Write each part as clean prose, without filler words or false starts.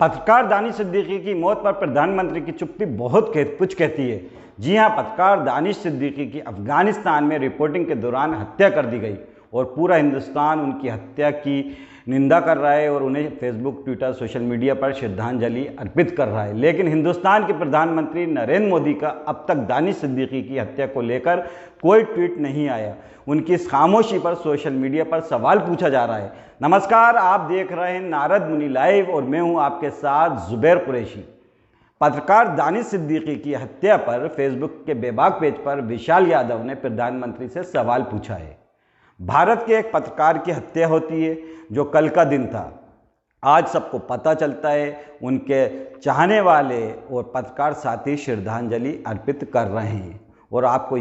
पत्रकार दानिश सिद्दीकी की मौत पर प्रधानमंत्री की चुप्पी बहुत कुछ कहती है। जी हां, पत्रकार दानिश सिद्दीकी की अफगानिस्तान में रिपोर्टिंग के दौरान हत्या कर दी गई और पूरा हिंदुस्तान उनकी हत्या की निंदा कर रहा है और उन्हें फेसबुक, ट्विटर, सोशल मीडिया पर श्रद्धांजलि अर्पित कर रहा है। लेकिन हिंदुस्तान के प्रधानमंत्री नरेंद्र मोदी का अब तक दानिश सिद्दीकी की हत्या को लेकर कोई ट्वीट नहीं आया। उनकी इस खामोशी पर सोशल मीडिया पर सवाल पूछा जा रहा है। नमस्कार, आप देख रहे हैं नारद मुनि लाइव और मैं हूं आपके साथ जुबैर कुरैशी। पत्रकार दानिश सिद्दीकी की हत्या पर फेसबुक के बेबाक पेज पर विशाल यादव ने प्रधानमंत्री से सवाल पूछा है। भारत के एक पत्रकार की हत्या होती है जो कल का दिन था। आज सबको पता चलता है, उनके चाहने वाले और पत्रकार साथी श्रद्धांजलि अर्पित कर रहे हैं। और आपको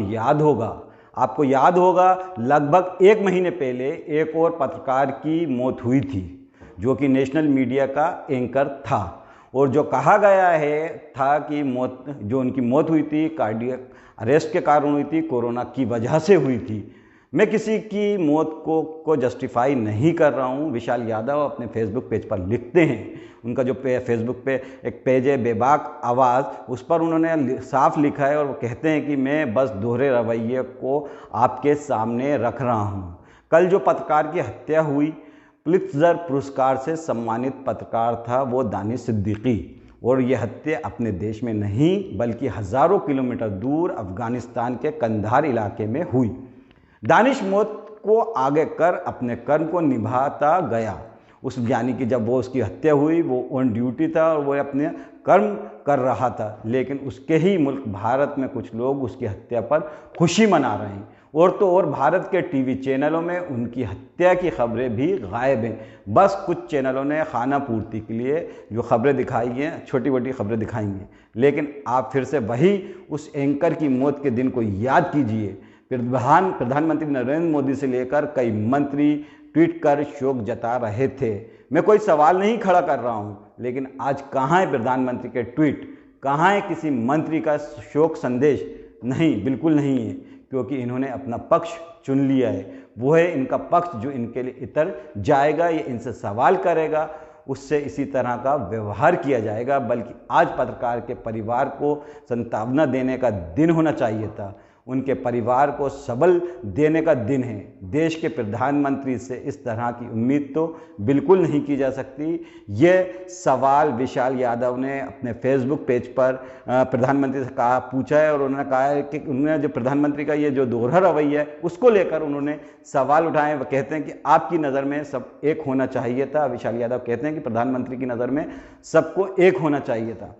याद होगा लगभग 1 महीने पहले एक और पत्रकार की मौत हुई थी जो कि नेशनल मीडिया का एंकर था और जो कहा गया था कि उनकी मौत हुई थी कार्डियक अरेस्ट के कारण हुई थी, कोरोना की वजह से हुई थी। मैं किसी की मौत को जस्टिफाई नहीं कर रहा हूं। विशाल यादव अपने फेसबुक पेज पर लिखते हैं, उनका जो फेसबुक पे एक पेज है बेबाक आवाज़, उस पर उन्होंने साफ लिखा है और वो कहते हैं कि मैं बस दोहरे रवैये को आपके सामने रख रहा हूं। कल जो पत्रकार की हत्या हुई, पुलित्ज़र पुरस्कार से सम्मानित पत्रकार था वो दानिश सिद्दीकी, और ये हत्या अपने देश में नहीं बल्कि हज़ारों किलोमीटर दूर अफगानिस्तान के कंधार इलाके में हुई। दानिश मौत को आगे कर अपने कर्म को निभाता गया। यानी कि जब उसकी हत्या हुई वो ऑन ड्यूटी था और वो अपने कर्म कर रहा था, लेकिन उसके ही मुल्क भारत में कुछ लोग उसकी हत्या पर खुशी मना रहे हैं। और तो और भारत के टीवी चैनलों में उनकी हत्या की खबरें भी गायब हैं। बस कुछ चैनलों ने खाना पूर्ति के लिए जो खबरें दिखाई हैं, छोटी मोटी खबरें दिखाई हैं। लेकिन आप फिर से वही उस एंकर की मौत के दिन को याद कीजिए। प्रधानमंत्री नरेंद्र मोदी से लेकर कई मंत्री ट्वीट कर शोक जता रहे थे। मैं कोई सवाल नहीं खड़ा कर रहा हूं, लेकिन आज कहां है प्रधानमंत्री के ट्वीट, कहां है किसी मंत्री का शोक संदेश? नहीं, बिल्कुल नहीं है, क्योंकि इन्होंने अपना पक्ष चुन लिया है। वो है इनका पक्ष जो इनके लिए इतर जाएगा, ये इनसे सवाल करेगा, उससे इसी तरह का व्यवहार किया जाएगा। बल्कि आज पत्रकार के परिवार को सांत्वना देने का दिन होना चाहिए था, उनके परिवार को सबल देने का दिन है। देश के प्रधानमंत्री से इस तरह की उम्मीद तो बिल्कुल नहीं की जा सकती। ये सवाल विशाल यादव ने अपने फेसबुक पेज पर प्रधानमंत्री से पूछा है और उन्होंने कहा है कि उन्होंने जो प्रधानमंत्री का ये जो दोहरा रवैया है उसको लेकर उन्होंने सवाल उठाए। वो कहते हैं कि आपकी नज़र में सब एक होना चाहिए था। विशाल यादव कहते हैं कि प्रधानमंत्री की नज़र में सबको एक होना चाहिए था।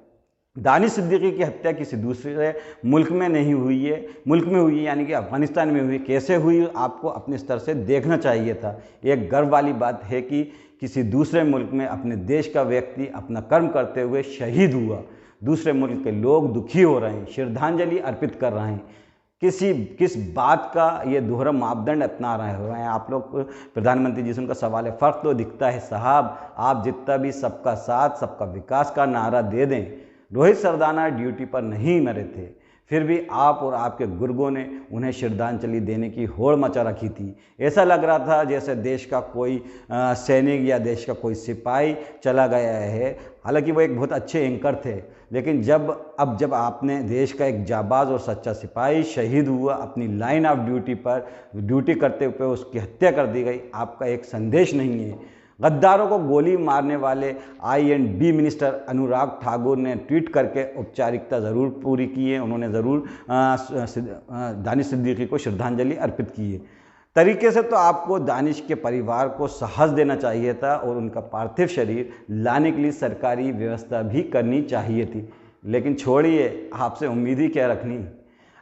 दानिश सिद्दीकी की हत्या किसी दूसरे मुल्क में नहीं हुई है, मुल्क में हुई है, यानी कि अफगानिस्तान में हुई। कैसे हुई आपको अपने स्तर से देखना चाहिए था। एक गर्व वाली बात है कि किसी दूसरे मुल्क में अपने देश का व्यक्ति अपना कर्म करते हुए शहीद हुआ। दूसरे मुल्क के लोग दुखी हो रहे हैं, श्रद्धांजलि अर्पित कर रहे हैं। किस बात का ये दोहरा मापदंड अपना रहे हैं आप लोग? प्रधानमंत्री जी से उनका सवाल है। फ़र्क तो दिखता है साहब, आप जितना भी सबका साथ सबका विकास का नारा दे दें, रोहित सरदाना ड्यूटी पर नहीं मरे थे, फिर भी आप और आपके गुर्गों ने उन्हें श्रद्धांजलि देने की होड़ मचा रखी थी। ऐसा लग रहा था जैसे देश का कोई सैनिक या देश का कोई सिपाही चला गया है। हालांकि वो एक बहुत अच्छे एंकर थे, लेकिन जब आपने देश का एक जाबाज और सच्चा सिपाही शहीद हुआ, अपनी लाइन ऑफ ड्यूटी पर ड्यूटी करते हुए उसकी हत्या कर दी गई, आपका एक संदेश नहीं है। गद्दारों को गोली मारने वाले I&B मिनिस्टर अनुराग ठाकुर ने ट्वीट करके औपचारिकता ज़रूर पूरी की है। उन्होंने ज़रूर दानिश सिद्दीकी को श्रद्धांजलि अर्पित की है। तरीके से तो आपको दानिश के परिवार को साहस देना चाहिए था और उनका पार्थिव शरीर लाने के लिए सरकारी व्यवस्था भी करनी चाहिए थी। लेकिन छोड़िए, आपसे उम्मीद ही क्या रखनी,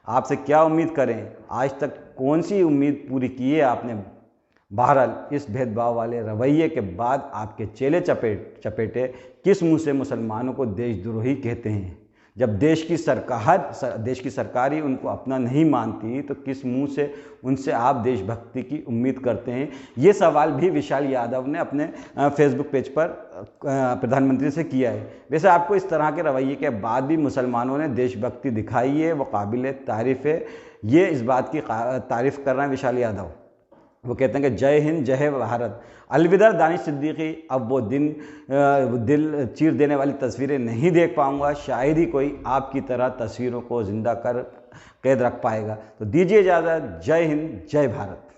आपसे क्या उम्मीद करें? आज तक कौन सी उम्मीद पूरी की है आपने? बहरहाल इस भेदभाव वाले रवैये के बाद आपके चेले चपेटे किस मुंह से मुसलमानों को देशद्रोही कहते हैं? जब देश की सरकार ही उनको अपना नहीं मानती तो किस मुंह से उनसे आप देशभक्ति की उम्मीद करते हैं? ये सवाल भी विशाल यादव ने अपने फेसबुक पेज पर प्रधानमंत्री से किया है। वैसे आपको इस तरह के रवैये के बाद भी मुसलमानों ने देशभक्ति दिखाई है, वो काबिल तारीफ़ है। ये इस बात की तारीफ़ कर रहे हैं विशाल यादव। वो कहते हैं कि जय हिंद जय भारत। अलविदा दानिश सिद्दीकी, अब वो दिल चीर देने वाली तस्वीरें नहीं देख पाऊंगा, शायद ही कोई आपकी तरह तस्वीरों को जिंदा कर कैद रख पाएगा। तो दीजिए इजाज़त। जय हिंद जय भारत।